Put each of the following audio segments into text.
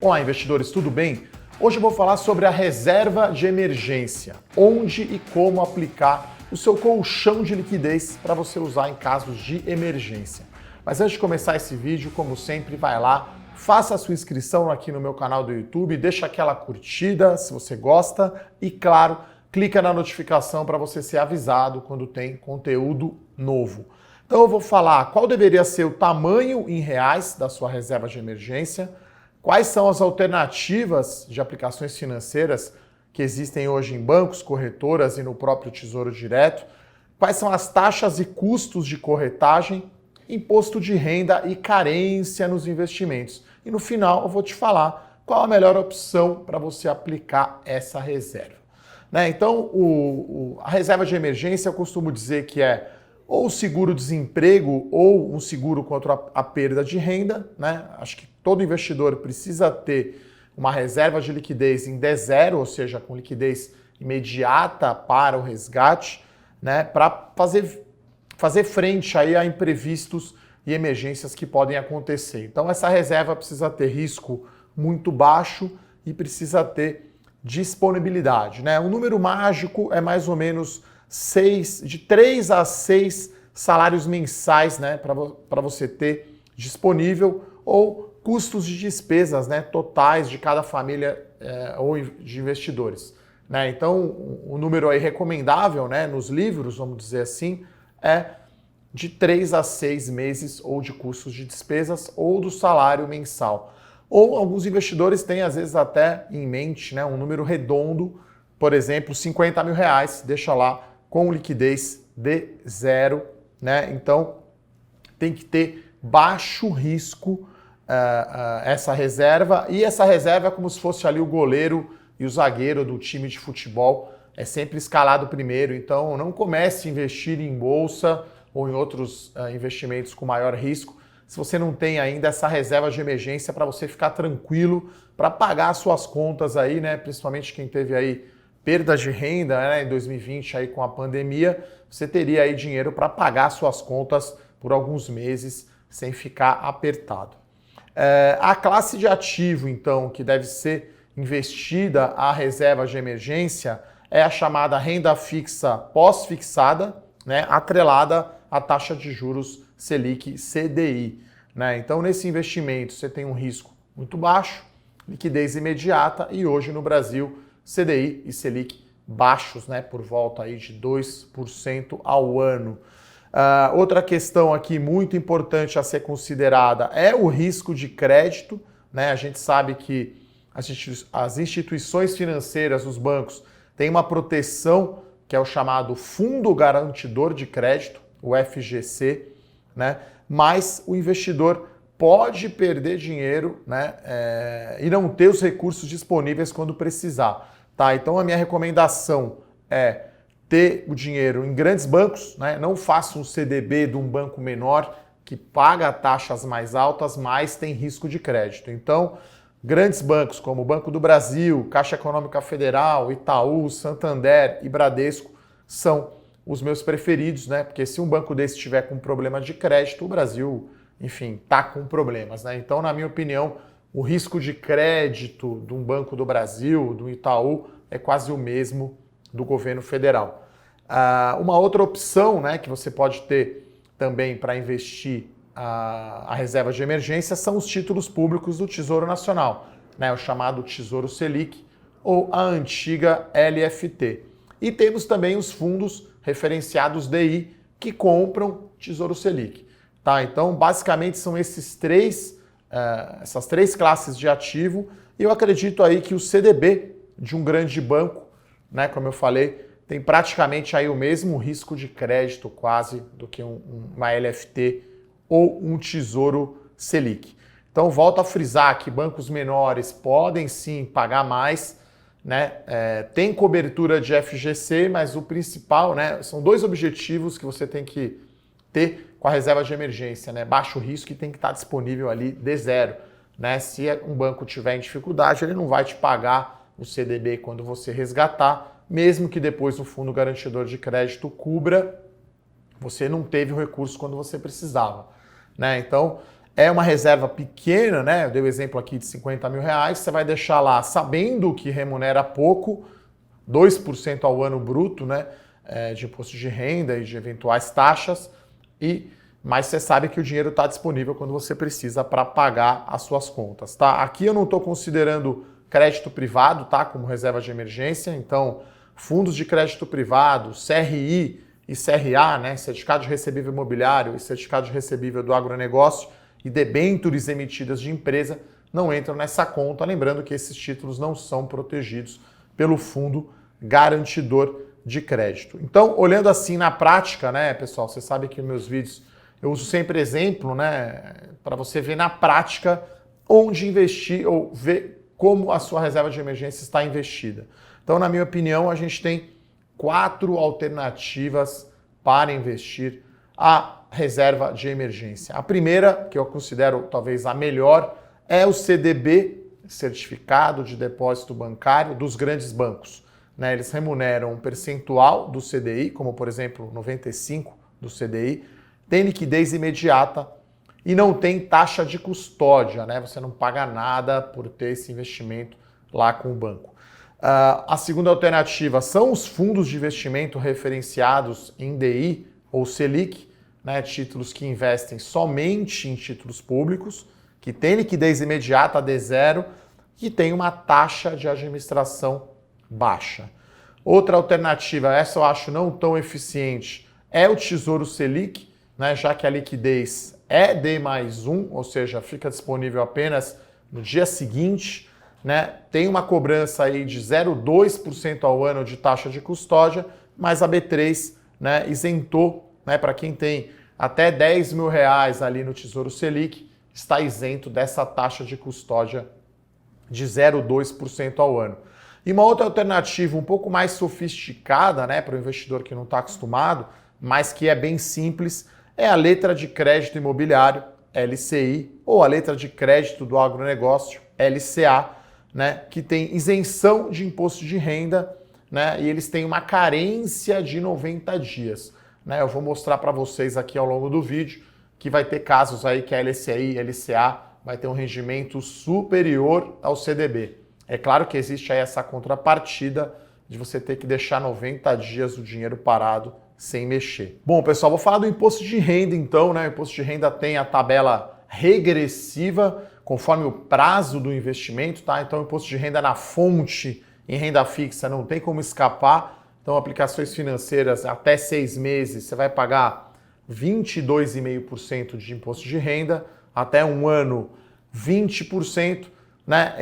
Olá, investidores, tudo bem? Hoje eu vou falar sobre a reserva de emergência, onde e como aplicar o seu colchão de liquidez para você usar em casos de emergência. Mas antes de começar esse vídeo, como sempre, vai lá, faça a sua inscrição aqui no meu canal do YouTube, deixa aquela curtida se você gosta e, claro, clica na notificação para você ser avisado quando tem conteúdo novo. Então eu vou falar qual deveria ser o tamanho em reais da sua reserva de emergência, quais são as alternativas de aplicações financeiras que existem hoje em bancos, corretoras e no próprio Tesouro Direto, quais são as taxas e custos de corretagem, imposto de renda e carência nos investimentos. E no final eu vou te falar qual a melhor opção para você aplicar essa reserva. Então, a reserva de emergência eu costumo dizer que é ou o seguro-desemprego ou um seguro contra a perda de renda. Acho que todo investidor precisa ter uma reserva de liquidez em D0, ou seja, com liquidez imediata para o resgate, para fazer frente aí a imprevistos e emergências que podem acontecer. Então essa reserva precisa ter risco muito baixo e precisa ter disponibilidade. O número mágico é mais ou menos de 3 a 6 salários mensais, para você ter disponível, ou custos de despesas, totais de cada família ou de investidores. Então, o número aí recomendável, nos livros, vamos dizer assim, é de 3 a 6 meses ou de custos de despesas ou do salário mensal. Ou alguns investidores têm, às vezes, até em mente um número redondo, por exemplo, 50 mil reais, deixa lá, com liquidez de zero, Então, tem que ter baixo risco essa reserva, e essa reserva é como se fosse ali o goleiro e o zagueiro do time de futebol, é sempre escalado primeiro, então não comece a investir em bolsa ou em outros investimentos com maior risco se você não tem ainda essa reserva de emergência para você ficar tranquilo, para pagar as suas contas aí, principalmente quem teve aí perdas de renda, em 2020 aí com a pandemia, você teria aí dinheiro para pagar suas contas por alguns meses sem ficar apertado. A classe de ativo, então, que deve ser investida a reserva de emergência é a chamada renda fixa pós-fixada, atrelada à taxa de juros Selic CDI. Então, nesse investimento, você tem um risco muito baixo, liquidez imediata e hoje no Brasil, CDI e Selic baixos, por volta aí de 2% ao ano. Outra questão aqui muito importante a ser considerada é o risco de crédito. A gente sabe que as instituições financeiras, os bancos, têm uma proteção que é o chamado Fundo Garantidor de Crédito, o FGC, mas o investidor pode perder dinheiro e não ter os recursos disponíveis quando precisar. Então a minha recomendação é ter o dinheiro em grandes bancos, não faça um CDB de um banco menor que paga taxas mais altas, mas tem risco de crédito. Então, grandes bancos como o Banco do Brasil, Caixa Econômica Federal, Itaú, Santander e Bradesco são os meus preferidos, porque se um banco desse tiver com problema de crédito, o Brasil, enfim, está com problemas. Então, na minha opinião, o risco de crédito de um Banco do Brasil, do Itaú, é quase o mesmo do governo federal. Uma outra opção que você pode ter também para investir a reserva de emergência são os títulos públicos do Tesouro Nacional, o chamado Tesouro Selic ou a antiga LFT. E temos também os fundos referenciados DI que compram Tesouro Selic. Então, basicamente, são essas três classes de ativo, e eu acredito aí que o CDB de um grande banco, como eu falei, tem praticamente aí o mesmo risco de crédito quase do que uma LFT ou um Tesouro Selic. Então, volto a frisar que bancos menores podem sim pagar mais, tem cobertura de FGC, mas o principal, são dois objetivos que você tem que ter com a reserva de emergência, baixo risco e tem que estar disponível ali de zero. Se um banco tiver em dificuldade, ele não vai te pagar o CDB quando você resgatar, mesmo que depois o Fundo Garantidor de Crédito cubra, você não teve o recurso quando você precisava. Então, é uma reserva pequena, né? Eu dei o exemplo aqui de 50 mil reais, você vai deixar lá sabendo que remunera pouco, 2% ao ano bruto, né? De imposto de renda e de eventuais taxas, mas você sabe que o dinheiro está disponível quando você precisa para pagar as suas contas, tá? Aqui eu não estou considerando crédito privado, tá? Como reserva de emergência, então fundos de crédito privado, CRI e CRA, né? Certificado de recebível imobiliário e certificado de recebível do agronegócio e debêntures emitidas de empresa não entram nessa conta, lembrando que esses títulos não são protegidos pelo fundo garantidor de crédito. Então, olhando assim na prática, né, pessoal, você sabe que nos meus vídeos eu uso sempre exemplo, né, para você ver na prática onde investir ou ver como a sua reserva de emergência está investida. Então, na minha opinião, a gente tem 4 alternativas para investir a reserva de emergência. A primeira, que eu considero talvez a melhor, é o CDB, Certificado de Depósito Bancário, dos grandes bancos. Né? Eles remuneram um percentual do CDI, como por exemplo 95% do CDI, tem liquidez imediata e não tem taxa de custódia, né? Você não paga nada por ter esse investimento lá com o banco. A segunda alternativa são os fundos de investimento referenciados em DI ou Selic, né? Títulos que investem somente em títulos públicos, que tem liquidez imediata D0, que tem uma taxa de administração baixa. Outra alternativa, essa eu acho não tão eficiente, é o Tesouro Selic, né, já que a liquidez é D+1, ou seja, fica disponível apenas no dia seguinte, né, tem uma cobrança aí de 0,2% ao ano de taxa de custódia, mas a B3, né, isentou, né, para quem tem até 10 mil reais ali no Tesouro Selic, está isento dessa taxa de custódia de 0,2% ao ano. E uma outra alternativa um pouco mais sofisticada, né, para o investidor que não está acostumado, mas que é bem simples, é a letra de crédito imobiliário, LCI, ou a letra de crédito do agronegócio, LCA, né, que tem isenção de imposto de renda, né, e eles têm uma carência de 90 dias. Né? Eu vou mostrar para vocês aqui ao longo do vídeo que vai ter casos aí que a LCI e LCA vai ter um rendimento superior ao CDB. É claro que existe aí essa contrapartida de você ter que deixar 90 dias o dinheiro parado sem mexer. Bom, pessoal, vou falar do imposto de renda então, né? O imposto de renda tem a tabela regressiva conforme o prazo do investimento, tá? Então, o imposto de renda na fonte em renda fixa não tem como escapar. Então, aplicações financeiras até 6 meses, você vai pagar 22,5% de imposto de renda, até um ano 20%, né?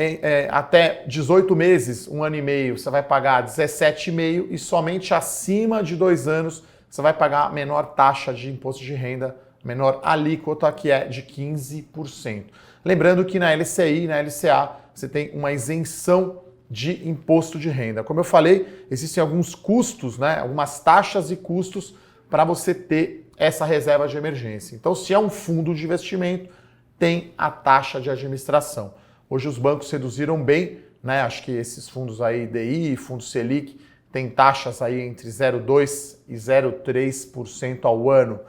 Até 18 meses, um ano e meio, você vai pagar 17,5% e somente acima de 2 anos você vai pagar a menor taxa de imposto de renda, menor alíquota, que é de 15%. Lembrando que na LCI e na LCA você tem uma isenção de imposto de renda. Como eu falei, existem alguns custos, né? Algumas taxas e custos para você ter essa reserva de emergência. Então, se é um fundo de investimento, tem a taxa de administração. Hoje os bancos reduziram bem, né? Acho que esses fundos aí, DI, fundo Selic, tem taxas aí entre 0,2% e 0,3% ao ano.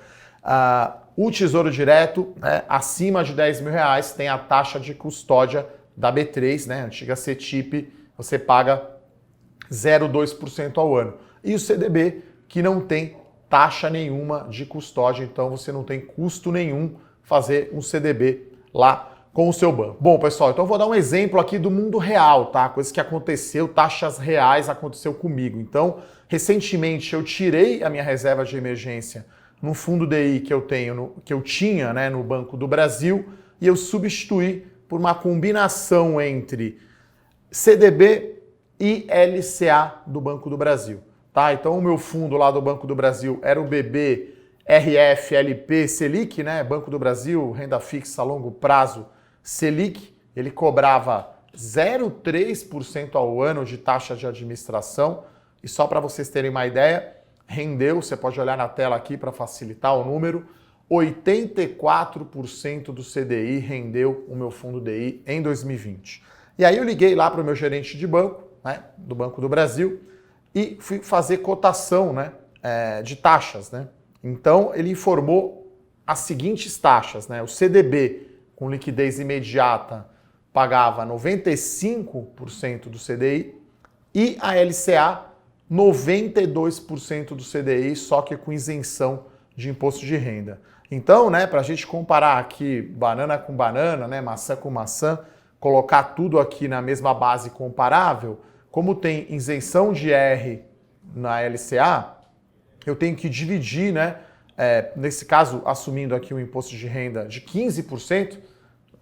O Tesouro Direto, né, acima de 10 mil reais, tem a taxa de custódia da B3, né? Antiga CETIP, você paga 0,2% ao ano. E o CDB, que não tem taxa nenhuma de custódia, então você não tem custo nenhum fazer um CDB lá com o seu banco. Bom, pessoal, então eu vou dar um exemplo aqui do mundo real, tá? Coisa que aconteceu, taxas reais aconteceu comigo. Então, recentemente eu tirei a minha reserva de emergência no fundo DI que eu tinha, né, no Banco do Brasil, e eu substituí por uma combinação entre CDB e LCA do Banco do Brasil. Tá? Então o meu fundo lá do Banco do Brasil era o BB RFLP Selic, né? Banco do Brasil, renda fixa a longo prazo Selic, ele cobrava 0,3% ao ano de taxa de administração, e só para vocês terem uma ideia, rendeu, você pode olhar na tela aqui para facilitar o número, 84% do CDI rendeu o meu fundo DI em 2020. E aí eu liguei lá para o meu gerente de banco, né, do Banco do Brasil, e fui fazer cotação, né, de taxas. Né? Então ele informou as seguintes taxas, né? O CDB com liquidez imediata pagava 95% do CDI e a LCA 92% do CDI, só que com isenção de imposto de renda. Então, né, para a gente comparar aqui banana com banana, né, maçã com maçã, colocar tudo aqui na mesma base comparável, como tem isenção de R na LCA, eu tenho que dividir, né, nesse caso, assumindo aqui um imposto de renda de 15%,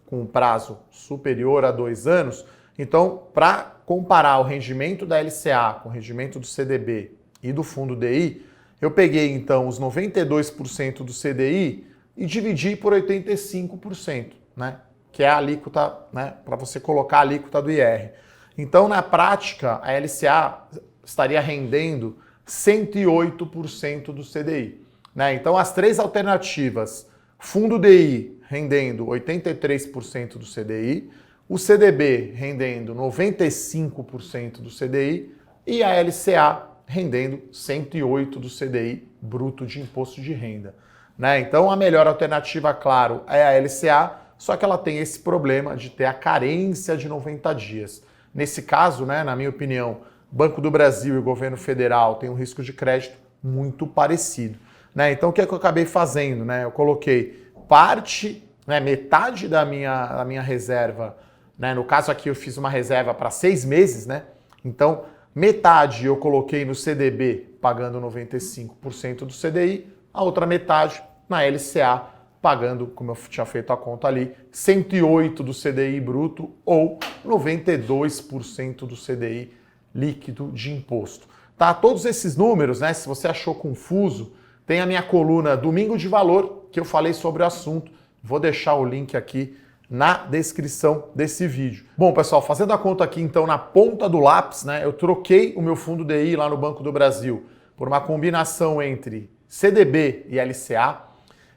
com um prazo superior a 2 anos, então, para comparar o rendimento da LCA com o rendimento do CDB e do fundo DI, eu peguei, então, os 92% do CDI e dividi por 85%, né? Que é a alíquota, né? Para você colocar a alíquota do IR. Então, na prática, a LCA estaria rendendo 108% do CDI, né? Então, as três alternativas, fundo DI rendendo 83% do CDI, o CDB rendendo 95% do CDI e a LCA rendendo 108% do CDI bruto de imposto de renda, né? Então, a melhor alternativa, claro, é a LCA, só que ela tem esse problema de ter a carência de 90 dias. Nesse caso, né, na minha opinião, Banco do Brasil e Governo Federal têm um risco de crédito muito parecido, né? Então, o que é que eu acabei fazendo, né? Eu coloquei parte, né, metade da minha reserva, né? No caso aqui eu fiz uma reserva para 6 meses, né? Então, metade eu coloquei no CDB pagando 95% do CDI, a outra metade na LCA pagando, como eu tinha feito a conta ali, 108% do CDI bruto ou 92% do CDI líquido de imposto. Tá? Todos esses números, né, se você achou confuso, tem a minha coluna Domingo de Valor, que eu falei sobre o assunto. Vou deixar o link aqui na descrição desse vídeo. Bom, pessoal, fazendo a conta aqui, então, na ponta do lápis, né, eu troquei o meu fundo DI lá no Banco do Brasil por uma combinação entre CDB e LCA,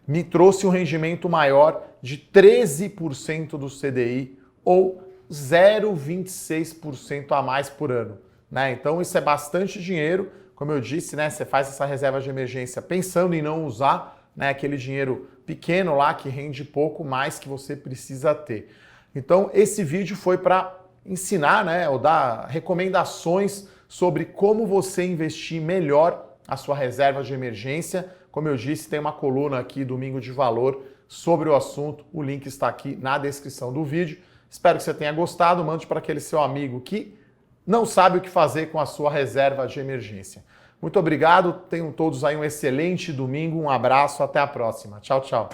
me trouxe um rendimento maior de 13% do CDI ou 0,26% a mais por ano, né? Então isso é bastante dinheiro, como eu disse, né? Você faz essa reserva de emergência pensando em não usar, né, aquele dinheiro pequeno lá que rende pouco, mais que você precisa ter. Então esse vídeo foi para ensinar, né, ou dar recomendações sobre como você investir melhor a sua reserva de emergência. Como eu disse, tem uma coluna aqui, Domingo de Valor, sobre o assunto. O link está aqui na descrição do vídeo. Espero que você tenha gostado. Mande para aquele seu amigo que não sabe o que fazer com a sua reserva de emergência. Muito obrigado. Tenham todos aí um excelente domingo. Um abraço. Até a próxima. Tchau, tchau.